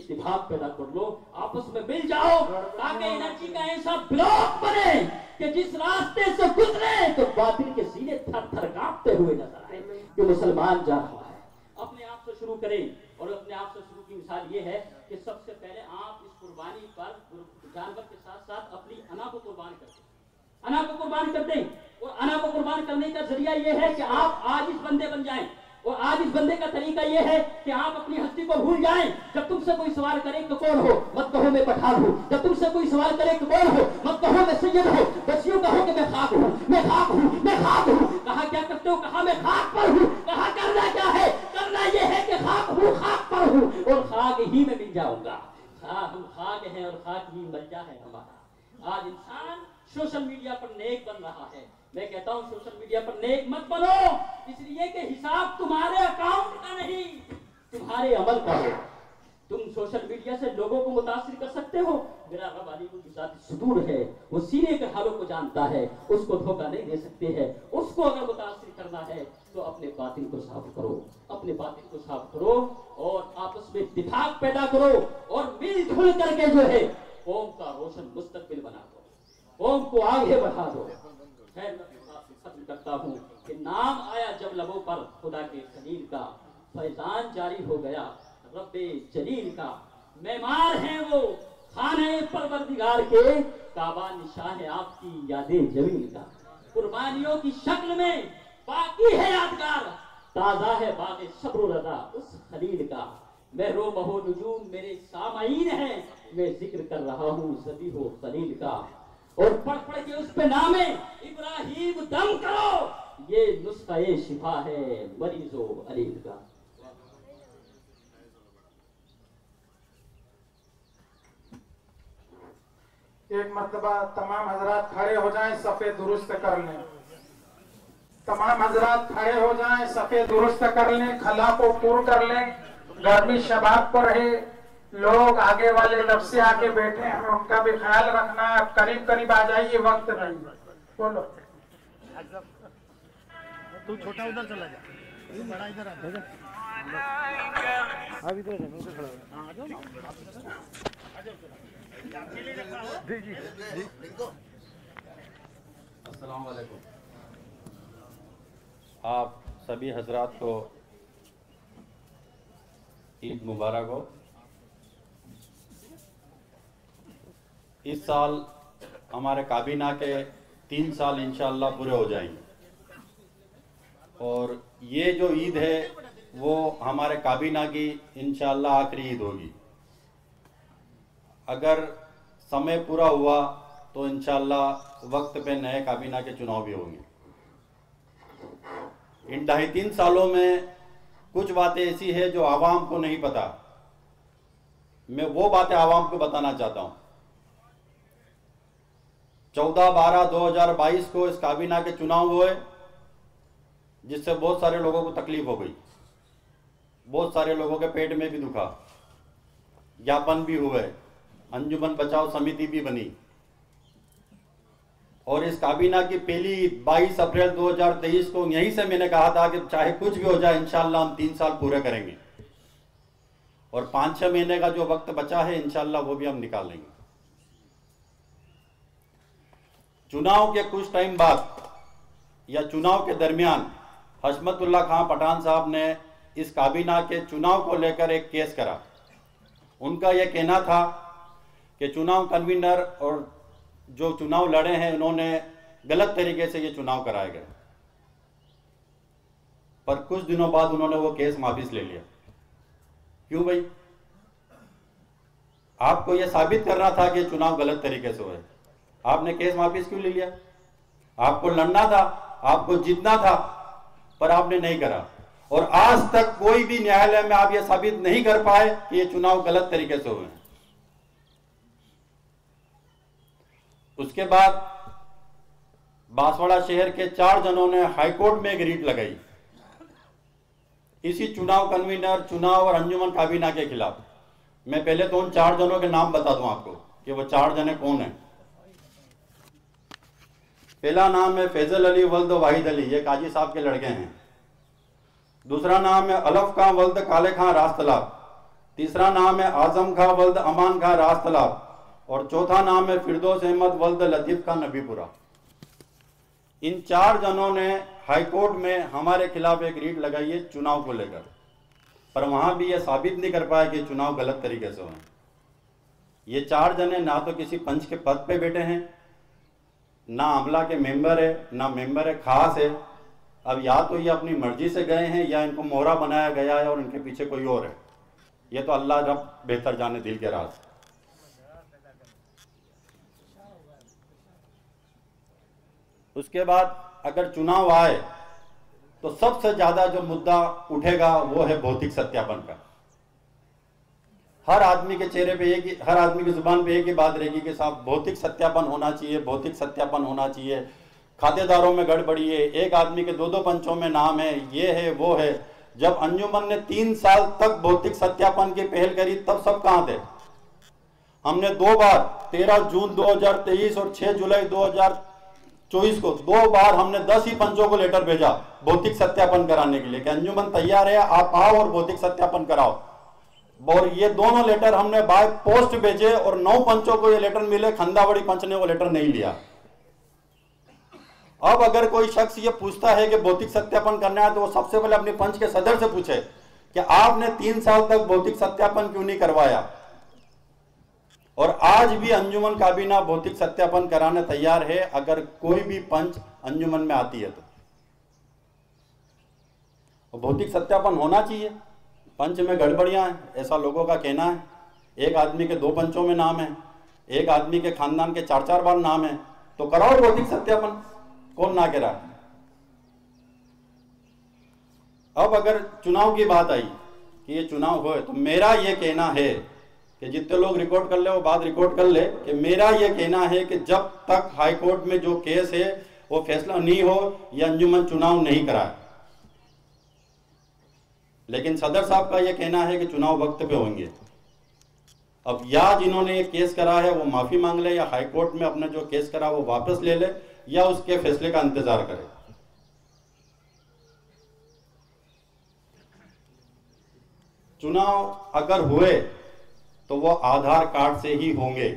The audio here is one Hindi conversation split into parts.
इत्तेफाक पैदा कर लो, आपस में मिल जाओ, ताकि एनर्जी का ऐसा ब्लॉक बने कि जिस रास्ते से गुजरे तो बातिल के सीने थर थर कांपते हुए नजर आए कि मुसलमान जा रहा है। अपने आप से शुरू करें, और अपने आप से शुरू की मिसाल ये है कि सबसे पहले आप इस कुर्बानी पर जानवर के साथ साथ अपनी अना को कुर्बान कर दें, अना को कुर्बान कर दें। और अना को कुर्बान करने का जरिया ये है कि आप आज इस बंदे बन जाएं, और आज इस बंदे का तरीका ये है कि आप अपनी हस्ती को भूल जाएं। जब तुमसे कोई सवाल करे कि कौन हो, मत कहो मैं पठान हूं। जब तुमसे कोई सवाल करे कि कौन हो, मत कहो मैं सैयद हूं, बस यूं कहो कि मैं खाक हूं, मैं खाक हूं, मैं खाक हूं। कहा क्या करते हो, कहा मैं खाक पर हूं। कहा करना क्या है, करना ये है कि खाक हूं, खाक पर हूं, और खाक ही में मिल जाऊंगा। हम खाक हैं और खाक ही मलजा है हमारा। आज इंसान सोशल मीडिया पर नेक बन रहा है। मैं कहता हूं सोशल मीडिया पर नेक मत बनो, इसलिए कि हिसाब तुम्हारे अकाउंट का नहीं, तुम्हारे अमल का है। तुम सोशल मीडिया से लोगों को मुतासिर कर सकते हो। मेरा रब अलीम के साथ सुदूर है, वो सीने के हालों को जानता है, उसको धोखा नहीं दे सकते हैं। उसको अगर मुतासिर करना है तो अपने बातिल को साफ करो, अपने बातिल को साफ करो, और आपस में इत्तेफाक पैदा करो, और मिलजुल करके जो है कौम का रोशन मुस्तकबिल बना दो, कौम को आगे बढ़ा दो। खत्म करता हूँ कि नाम आया जब लबों पर खुदा के खलील का, फैजान जारी हो गया रब्बे जलील का। मेहमान हैं वो खाने परवरदिगार के, काबा निशा है आपकी यादें जमील का। कुर्बानियों की शक्ल में बाकी है यादगार, ताजा है बाग़े सब्र रज़ा उस खलील का। मैं रो बहो नुजूम मेरे सामाईन है, मैं जिक्र कर रहा हूँ ज़बी हो खलील का। और पढ़ पढ़ के उस पे नामे इब्राहिम दम करो, ये नुस्ख़ा शिफा है मरीजो अलील का। एक मर्तबा तमाम हजरात खड़े हो जाएं, सफ़े दुरुस्त कर लें। तमाम हजरात खड़े हो जाएं, सफ़े दुरुस्त कर लें, खला को पूर कर लें। गर्मी शबाब पर है, लोग आगे वाले तरफ से आके बैठे हैं, हमें उनका भी ख्याल रखना है। करीब करीब आ जाइए, वक्त नहीं। बोलो तू छोटा उधर चला जा, तू बड़ा इधर आ जा। अभी तो खड़ा है, आ जाओ ना, आ जाओ जी जी जी। अस्सलाम वालेकुम। आप सभी हजरात को ईद मुबारक हो। इस साल हमारे काबीना के 3 साल इंशाअल्लाह पूरे हो जाएंगे, और ये जो ईद है वो हमारे काबीना की इंशाअल्लाह आखिरी ईद होगी। अगर समय पूरा हुआ तो इंशाअल्लाह वक्त पे नए काबीना के चुनाव भी होंगे। इन 2.5-3 सालों में कुछ बातें ऐसी है जो आवाम को नहीं पता, मैं वो बातें आवाम को बताना चाहता हूँ। 14/12/2022 को इस काबीना के चुनाव हुए, जिससे बहुत सारे लोगों को तकलीफ हो गई, बहुत सारे लोगों के पेट में भी दुखा, ज्ञापन भी हुए, अंजुमन बचाओ समिति भी बनी, और इस काबीना की पहली 22 अप्रैल 2023 को यहीं से मैंने कहा था कि चाहे कुछ भी हो जाए इंशाअल्लाह हम 3 साल पूरे करेंगे, और 5-6 महीने का जो वक्त बचा है इंशाअल्लाह वो भी हम निकाल लेंगे। चुनाव के कुछ टाइम बाद या चुनाव के दरमियान हशमतुल्लाह खां पठान साहब ने इस काबीना के चुनाव को लेकर एक केस करा। उनका यह कहना था कि चुनाव कन्वीनर और जो चुनाव लड़े हैं उन्होंने गलत तरीके से ये चुनाव कराए गए, पर कुछ दिनों बाद उन्होंने वो केस वापस ले लिया। क्यों भाई? आपको ये साबित करना था कि चुनाव गलत तरीके से हुए, आपने केस वापस क्यों ले लिया? आपको लड़ना था, आपको जीतना था, पर आपने नहीं करा, और आज तक कोई भी न्यायालय में आप ये साबित नहीं कर पाए कि ये चुनाव गलत तरीके से हुए। उसके बाद बांसवाड़ा शहर के 4 जनों ने हाईकोर्ट में एक रीट लगाई इसी चुनाव कन्वीनर, चुनाव और अंजुमन काबीना के खिलाफ। मैं पहले तो उन 4 जनों के नाम बता दूं आपको कि वो 4 जने कौन हैं। पहला नाम है फैजल अली वल्द वाहिद अली, ये काजी साहब के लड़के हैं। दूसरा नाम है अलफ खां वल्द काले खां रास्तलाब, तीसरा नाम है आजम खां वल्द अमान खां रास्तलाब और चौथा नाम है फिरदौस अहमद वल्द लतीफ खां नबीपुरा। इन 4 जनों ने हाईकोर्ट में हमारे खिलाफ एक रीट लगाई है चुनाव को लेकर, पर वहां भी यह साबित नहीं कर पाया कि चुनाव गलत तरीके से हुए। ये 4 जने ना तो किसी पंच के पद पे बैठे हैं, ना अमला के मेंबर है, ना मेंबर है खास है। अब या तो ये अपनी मर्जी से गए हैं या इनको मोहरा बनाया गया है और इनके पीछे कोई और है। ये तो अल्लाह रब बेहतर जाने दिल के राज। उसके बाद अगर चुनाव आए तो सबसे ज्यादा जो मुद्दा उठेगा वो है भौतिक सत्यापन का। हर आदमी के चेहरे पे एक ही, हर आदमी की जुबान पे एक ही बात रहेगी कि साहब भौतिक सत्यापन होना चाहिए, भौतिक सत्यापन होना चाहिए। खातेदारों में गड़बड़ी है, एक आदमी के 2-2 पंचों में नाम है, ये है वो है। जब अंजुमन ने 3 साल तक भौतिक सत्यापन की पहल करी तब सब कहां थे? हमने 2 बार 13 जून 2023 और 6 जुलाई 2024 को 2 बार हमने 10 ही पंचों को लेटर भेजा भौतिक सत्यापन कराने के लिए कि अंजुमन तैयार है, आप आओ और भौतिक सत्यापन कराओ। और ये दोनों लेटर हमने बाय पोस्ट भेजे और 9 पंचों को ये लेटर मिले, खंदावड़ी पंच ने वो लेटर नहीं लिया। अब अगर कोई शख्स ये पूछता है कि भौतिक सत्यापन करना है तो वो सबसे पहले अपने पंच के सदर से पूछे कि आपने 3 साल तक भौतिक सत्यापन क्यों नहीं करवाया। और आज भी अंजुमन काबीना भौतिक सत्यापन कराने तैयार है अगर कोई भी पंच अंजुमन में आती है तो भौतिक सत्यापन होना चाहिए। पंच में गड़बड़ियां हैं ऐसा लोगों का कहना है। एक आदमी के 2 पंचों में नाम है, एक आदमी के खानदान के 4-4 बार नाम है, तो कराओ भौतिक सत्यापन, कौन ना करा। अब अगर चुनाव की बात आई कि ये चुनाव होए तो मेरा ये कहना है कि जितने लोग रिकॉर्ड कर ले वो बात रिकॉर्ड कर ले कि मेरा ये कहना है कि जब तक हाई कोर्ट में जो केस है वो फैसला नहीं हो ये अंजुमन चुनाव नहीं कराए। लेकिन सदर साहब का ये कहना है कि चुनाव वक्त पे होंगे। अब या जिन्होंने ये केस करा है वो माफी मांग ले या हाई कोर्ट में अपना जो केस करा वो वापस ले ले या उसके फैसले का इंतजार करे। चुनाव अगर हुए तो वो आधार कार्ड से ही होंगे।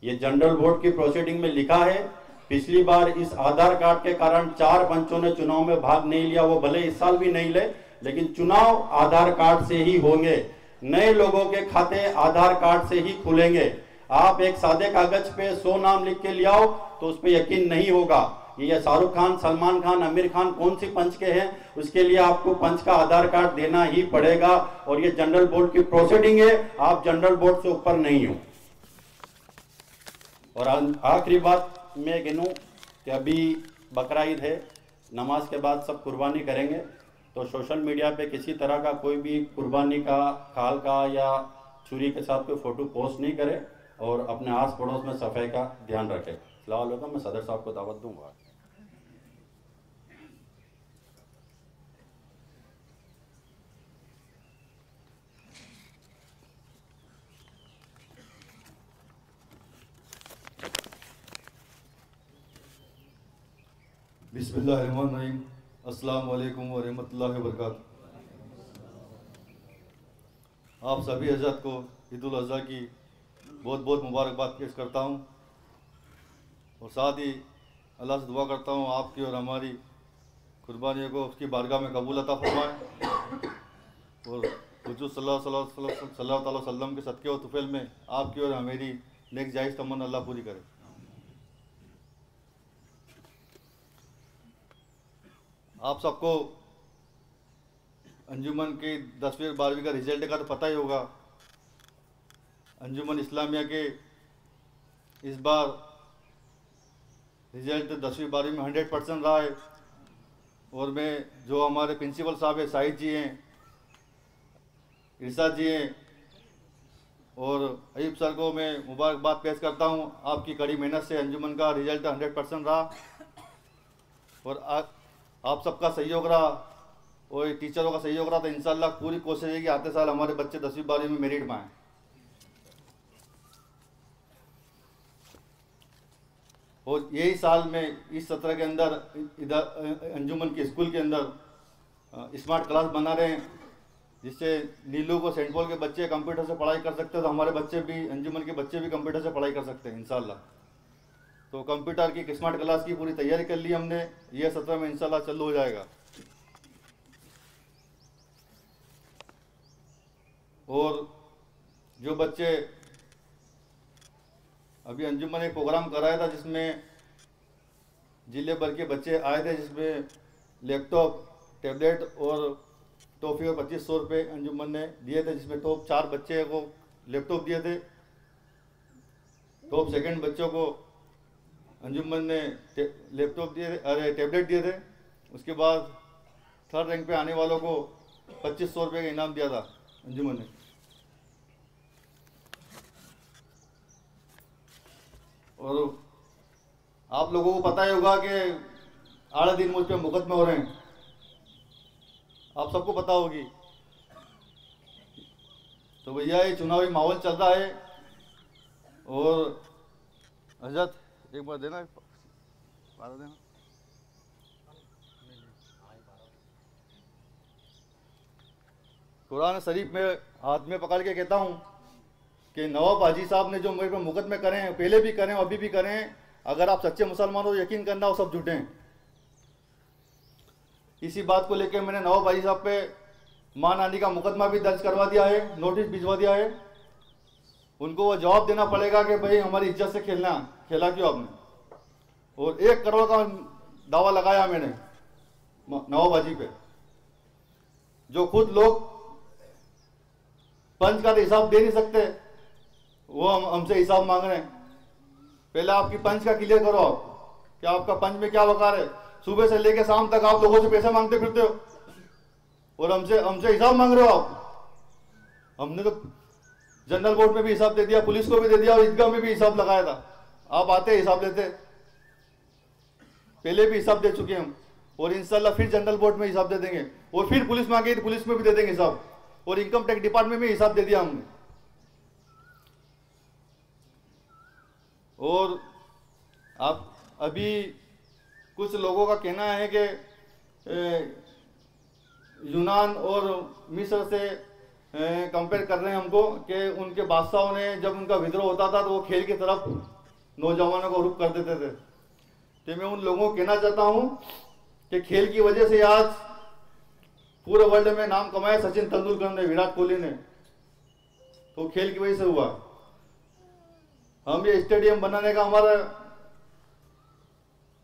ये जनरल बोर्ड की प्रोसीडिंग में लिखा है। पिछली बार इस आधार कार्ड के कारण 4 पंचों ने चुनाव में भाग नहीं लिया, वो भले इस साल भी नहीं ले, लेकिन चुनाव आधार कार्ड से ही होंगे। नए लोगों के खाते आधार कार्ड से ही खुलेंगे। आप एक सादे कागज पे 100 नाम लिख के ले आओ तो उस पर यकीन नहीं होगा। ये शाहरुख खान, सलमान खान, आमिर खान कौन सी पंच के हैं, उसके लिए आपको पंच का आधार कार्ड देना ही पड़ेगा। और ये जनरल बोर्ड की प्रोसीडिंग है, आप जनरल बोर्ड से ऊपर नहीं हो। और आखिरी बात मैं गिनूं कि अभी बकरा ईद है, नमाज के बाद सब कुर्बानी करेंगे, तो सोशल मीडिया पे किसी तरह का कोई भी कुर्बानी का, खाल का या छुरी के साथ कोई फोटो पोस्ट नहीं करे और अपने आस पड़ोस में सफाई का ध्यान रखें। फिलहाल होगा मैं सदर साहब को दावत दूंगा। बिस्मिल्लाहिर्रहमानिर्रहीम। अस्सलाम वालेकुम व रहमतुल्लाहि व बरकातहू। आप सभी हज़रात को ईद उल अज़हा की बहुत बहुत मुबारकबाद पेश करता हूँ और साथ ही अल्लाह से दुआ करता हूँ आपकी और हमारी कुर्बानियों को उसकी बारगाह में कबूल अता फरमाए और हुजूर सल्लल्लाहु अलैहि वसल्लम के सदक़े व तुफ़ैल में आपकी और हमारी नेक जायज़ तमन्ना अल्लाह पूरी करे। आप सबको अंजुमन की 10वीं और 12वीं का रिजल्ट का तो पता ही होगा। अंजुमन इस्लामिया के इस बार रिजल्ट 10वीं 12वीं में 100% रहा है और मैं जो हमारे प्रिंसिपल साहब है, साहिद जी हैं, इरशाद जी हैं और अयूब सर को मैं मुबारकबाद पेश करता हूं। आपकी कड़ी मेहनत से अंजुमन का रिजल्ट 100% रहा और आप सबका सहयोग रहा और टीचरों का सहयोग रहा, तो इंशाल्लाह पूरी कोशिश है कि आते साल हमारे बच्चे 10वीं 12वीं में मेरिट में आएँ। और यही साल में इस सत्र के अंदर इधर अंजुमन के स्कूल के अंदर स्मार्ट क्लास बना रहे हैं जिससे नीलू को सेंट पॉल के बच्चे कंप्यूटर से पढ़ाई कर सकते हैं, तो हमारे बच्चे भी, अंजुमन के बच्चे भी कंप्यूटर से पढ़ाई कर सकते हैं इंशाल्लाह। तो कंप्यूटर की स्मार्ट क्लास की पूरी तैयारी कर ली हमने, ये 17 में इंशाल्लाह चालू हो जाएगा। और जो बच्चे अभी अंजुमन एक प्रोग्राम कराया था जिसमें जिले भर के बच्चे आए थे, जिसमें लैपटॉप, टैबलेट और टॉफ़ी और 2500 रुपये अंजुमन ने दिए थे, जिसमें टॉप 4 बच्चे को लैपटॉप दिए थे, टॉप सेकंड बच्चों को अंजुमन ने लैपटॉप दिए थे, अरे टैबलेट दिए थे। उसके बाद थर्ड रैंक पे आने वालों को 2500 रुपये का इनाम दिया था अंजुमन ने। और आप लोगों को पता ही होगा कि 8 दिन मुझ पर मुकदमे हो रहे हैं, आप सबको पता होगी। तो भैया ये चुनावी माहौल चल रहा है। और हजरत एक बार देना, देना। कुरान शरीफ में हाथ में पकड़ के कहता हूँ कि नवाब हाजी साहब ने जो मेरे पर मुकदमे करे हैं, पहले भी करें अभी भी करें, अगर आप सच्चे मुसलमान हो यकीन करना वो सब झूठे हैं। इसी बात को लेकर मैंने नवाब हाजी साहब पे मान आने का मुकदमा भी दर्ज करवा दिया है, नोटिस भिजवा दिया है। उनको वो जवाब देना पड़ेगा कि भाई हमारी इज्जत से खेला क्यों आपने। और 1 करोड़ का दावा लगाया मैंने नवाब हाजी पे, जो खुद लोग पंच का हिसाब दे नहीं सकते, वो हमसे हिसाब मांग रहे हैं। पहले आपकी पंच का क्लियर करो आप, कि आपका पंच में क्या वकार है। सुबह से लेकर शाम तक आप लोगों से पैसे मांगते फिरते हो और हमसे हिसाब मांग रहे हो आप। हमने तो जनरल बोर्ड में भी हिसाब दे दिया, पुलिस को भी दे दिया और ईदगाह में भी हिसाब लगाया था। आप आते हिसाब लेते, पहले भी हिसाब दे चुके हम और इंशाल्लाह फिर जनरल बोर्ड में हिसाब दे देंगे और फिर पुलिस मांगे तो पुलिस में भी दे देंगे हिसाब, और इनकम टैक्स डिपार्टमेंट में हिसाब दे दिया हमने। और आप अभी कुछ लोगों का कहना है कि यूनान और मिस्र से कंपेयर कर रहे हैं हमको, कि उनके बादशाहों ने जब उनका विद्रोह होता था तो वो खेल की तरफ नौजवानों को रुख कर देते थे। तो मैं उन लोगों को कहना चाहता हूं कि खेल की वजह से आज पूरे वर्ल्ड में नाम कमाया सचिन तेंदुलकर ने, विराट कोहली ने, तो खेल की वजह से हुआ। हम ये स्टेडियम बनाने का हमारा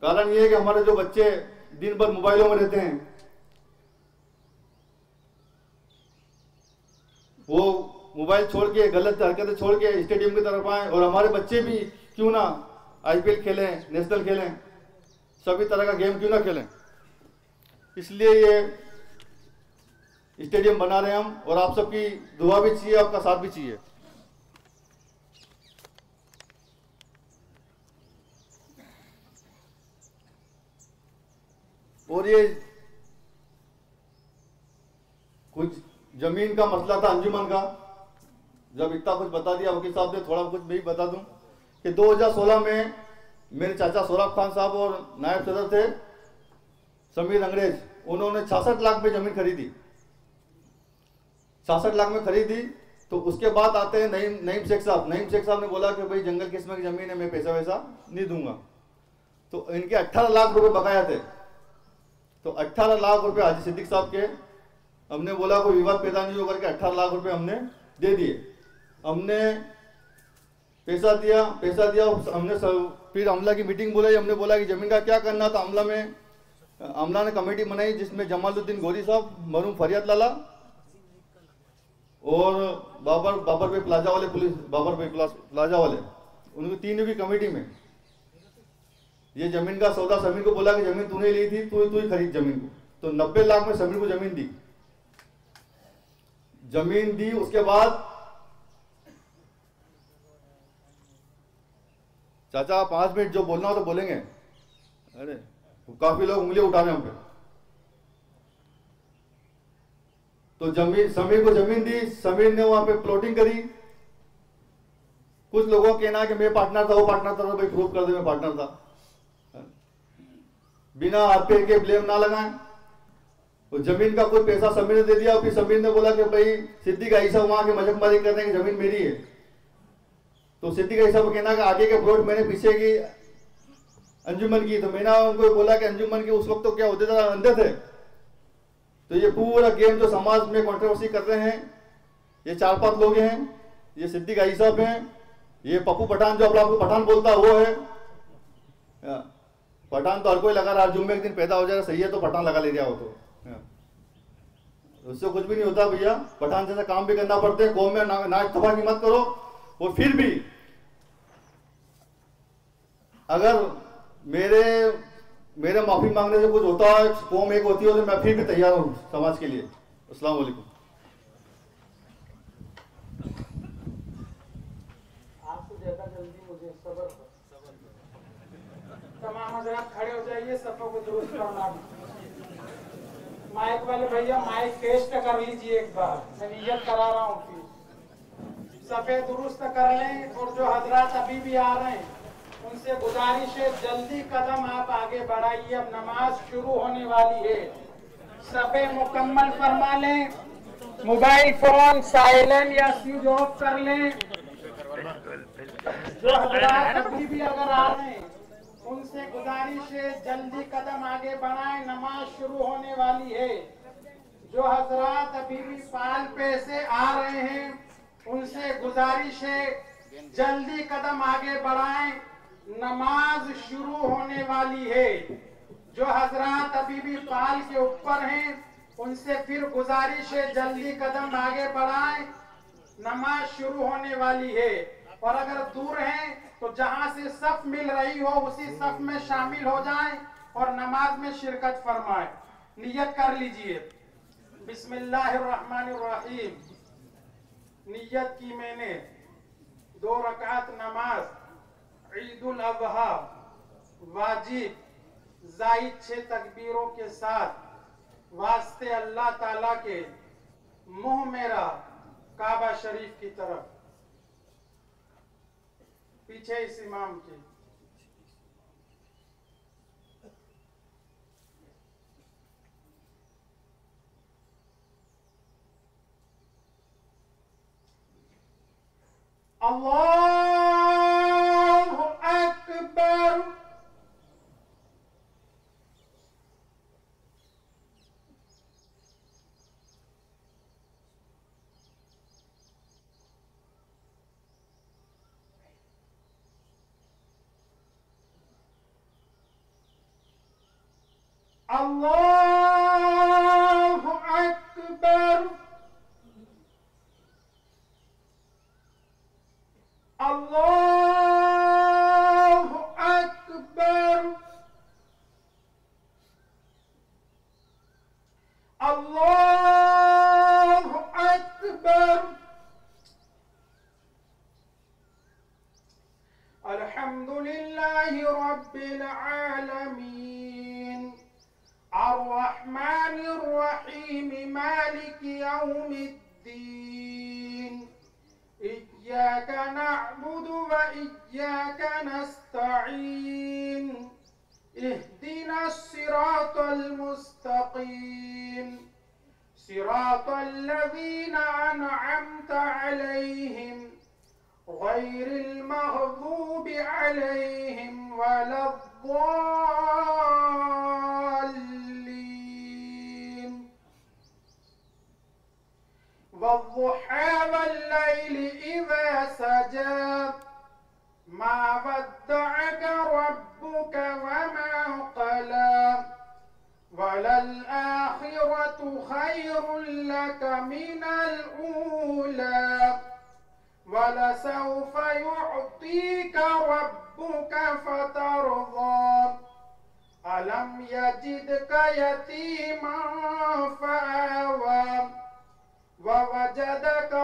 कारण ये है कि हमारे जो बच्चे दिन भर मोबाइलों में रहते हैं, वो मोबाइल छोड़ के, गलत हरकतें छोड़ के स्टेडियम की तरफ आए, और हमारे बच्चे भी क्यों ना आईपीएल खेलें, नेशनल खेलें, सभी तरह का गेम क्यों ना खेलें। इसलिए ये स्टेडियम बना रहे हैं हम, और आप सबकी दुआ भी चाहिए, आपका साथ भी चाहिए। और ये कुछ जमीन का मसला था अंजुमन का, जब इतना कुछ बता दिया वकील साहब ने, थोड़ा कुछ भी बता दूं कि 2016 में मेरे चाचा सोराब खान साहब और नायब सदर थे समीर अंग्रेज, उन्होंने 66 लाख में जमीन खरीदी, 66 लाख में खरीदी। तो उसके बाद आते हैं नईम शेख साहब। नईम शेख साहब ने बोला कि भाई जंगल किस्म की जमीन है, मैं पैसा वैसा नहीं दूंगा। तो इनके 18 लाख रुपए बकाया थे, तो 18 लाख रुपए हाजी सिद्दीक साहब के, हमने बोला कोई विवाद पैदा नहीं होकर के 18 लाख रुपए हमने दे दिए। हमने पैसा दिया हमने फिर अमला की मीटिंग बुलाई, हमने बोला कि जमीन का क्या करना था। अमला ने कमेटी बनाई जिसमें जमालुद्दीन गोरी साहब, मरूम फरियाद लाला और बाबर भाई प्लाजा वाले, पुलिस बाबर भाई प्लाजा वाले, उनकी तीनों की कमेटी में ये जमीन का सौदा समीर को बोला कि जमीन तूने ली थी, तू ही खरीद जमीन को। तो 90 लाख में समीर को जमीन दी। उसके बाद चाचा 5 मिनट जो बोलना हो तो बोलेंगे। अरे काफी लोग उंगली उठा रहे हैं हम पे। तो समीर को जमीन दी, समीर ने वहां पे प्लॉटिंग करी। कुछ लोगों का कहना है कि मैं पार्टनर था, वो पार्टनर था, तो भाई प्रूव कर दे मैं पार्टनर था। बिना हाथ पैर के ब्लेम ना लगाएं। तो जमीन का कोई पैसा समीर ने दे दिया, फिर समीर ने बोला कि भाई सिद्दीक ईसा वहां के मजकमारी कर रहे हैं कि जमीन मेरी है। तो सिद्दीक ईसा को कहना कि आगे के प्लॉट मैंने पीछे की अंजुमन की। तो मैंने उनको बोला कि अंजुमन के उस वक्त तो क्या होते थे, अंधे थे। तो ये पूरा गेम जो समाज में कंट्रोवर्सी कर रहे हैं, ये 4-5 लोग हैं। ये सिद्दीक ईसा हैं, ये पप्पू पठान जो अपना आपको पठान बोलता है वो है। पठान तो हर कोई लगा रहा, जुम्मे एक दिन पैदा हो जाएगा सही है तो पठान लगा ले दिया हो तो उससे कुछ भी नहीं होता भैया। पठान जैसा काम भी करना पड़ते हैं। कौम में नाच तबाही मत करो। और फिर भी अगर मेरे माफी मांगने से कुछ होता है, कौम एक होती है, तो मैं फिर भी तैयार हूं समाज के लिए। अस्सलाम वालेकुम। आपसे ज्यादा जल्दी मुझे सब्र। तमाम हजरात खड़े हो जाइए, सबको को दुरुस्त करना। माइक वाले भैया माइक टेस्ट कर लीजिए एक बार, मैं नियत करा रहा हूँ कि सफेद दुरुस्त कर लें। और जो हजरात अभी भी आ रहे हैं उनसे गुजारिश है जल्दी कदम आप आगे बढ़ाइए, अब नमाज शुरू होने वाली है। सफे मुकम्मल फरमा लें, मोबाइल फोन साइलेंट या स्विच ऑफ कर लें। जो हजरात अभी भी अगर आ रहे हैं उनसे गुजारिश है जल्दी कदम आगे बढ़ाएं, नमाज शुरू होने वाली है। जो हजरात अभी भी पाल पे से आ रहे हैं उनसे गुजारिश है जल्दी कदम आगे बढ़ाएं, नमाज शुरू होने वाली है। जो हजरात अभी भी पाल के ऊपर हैं उनसे फिर गुजारिश है जल्दी कदम आगे बढ़ाएं, नमाज शुरू होने वाली है। और अगर दूर हैं तो जहां से सफ मिल रही हो उसी सफ में शामिल हो जाएं और नमाज में शिरकत फरमाएं। नियत कर लीजिए। बिस्मिल्लाहिर्रहमानिर्रहीम। नियत की मैंने 2 रकात नमाज ईदुल अज़हा वाजिब जायद 6 तकबीरों के साथ वास्ते अल्लाह ताला के मुंह मेरा काबा शरीफ की तरफ, पीछे इस इमाम के। अल्लाहु अकबर। अल्लाहु अकबर। अल्लाहु अकबर। अल्लाहु अकबर। अल्हम्दुलिल्लाहि रब्बिल आलमीन अर्रहमानिर रहीम मालिकि यौमिद्दीन इय्याका नअबुदु व इय्याका नस्तईन इहदिनस सिरातल मुस्तकीम सिरातल लज़ीना अनअमता अलैहिम गैरिल मग़ज़ूबि अलैहिम वलद्दाल्लीन वद्दुहा वल्लैलि इज़ा सजा मा वद्दअका रब्बुका वमा क़ला वलल आखिरतु खैरुल लका मिनल ऊला वलसौफ युअतीका रब्बुका फतरदा अलम यजिदका यतीमन फआवा ववजदका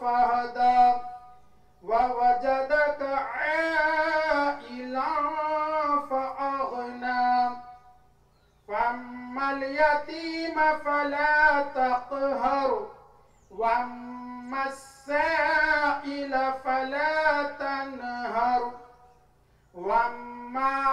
फहदा ववजदका आइलन फअगना फअम्मल यतीम फला तक़हर वअम्मा अस्साइल फला तनहर वअम्मा